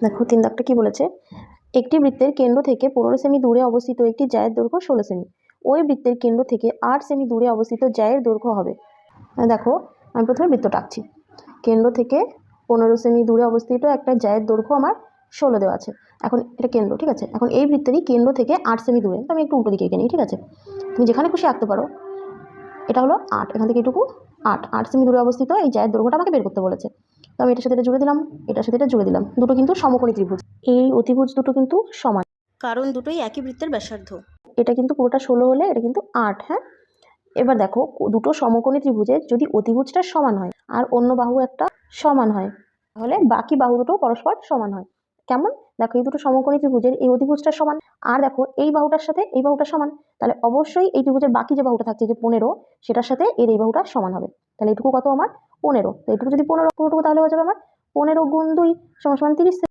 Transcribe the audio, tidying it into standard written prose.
দেখো 3 দাগটা কি বলেছে, একটি বৃত্তের কেন্দ্র থেকে 15 সেমি দূরে অবস্থিত একটি জ্যায়ের দৈর্ঘ্য 16 সেমি। ওই বৃত্তের কেন্দ্র থেকে 8 সেমি দূরে অবস্থিত জ্যায়ের দৈর্ঘ্য হবে। দেখো আমি প্রথমে বৃত্তটা আঁকছি। কেন্দ্র থেকে 15 সেমি দূরে অবস্থিত একটা জ্যায়ের দৈর্ঘ্য আমার 16 দেওয়া আছে। এখন এটা কেন্দ্র, ঠিক আছে। এখন এই বৃত্তেরই কেন্দ্র থেকে 8 সেমি দূরে, তো আমি একটু উল্টো দিকে এঁকে নিই, ঠিক আছে। তুমি যেখানে খুশি আঁকতে পারো। এটা হলো 8, এখান থেকে এটুকু 8 সেমি দূরে অবস্থিত এই জ্যায়ের দৈর্ঘ্যটা আমাকে বের করতে বলেছে। তো আমি এটার সাথে এটা জুড়ে দিলাম, এটার সাথে এটা জুড়ে দিলাম। দুটো কিন্তু সমকোণী ত্রিভুজ, এই অতিভুজ দুটো কিন্তু সমান, কারণ দুটোই একই বৃত্তের ব্যাসার্ধ। এটা কিন্তু পুরোটা 16 হলে এটা কিন্তু 8। হ্যাঁ, এবার দেখো দুটো সমকোণী ত্রিভুজের যদি অতিভুজটা সমান হয় আর অন্য বাহু একটা সমান হয়, তাহলে বাকি বাহু দুটো পরস্পর সমান হয়। কেমন? দেখো এই দুটো সমকোণী ত্রিভুজের এই অতিভুজটা সমান, আর দেখো এই বাহুটার সাথে এই বাহুটা সমান, তাহলে অবশ্যই এই ত্রিভুজের বাকি যে বাহুটা থাকছে যে 15, সেটার সাথে এর এই বাহুটা সমান হবে। তাহলে এটুকু কত আমার 15, তো এটুকু যদি 15 পুরোটুকু তাহলে হয়ে যাবে আমার 15 গুণ 2 = 30।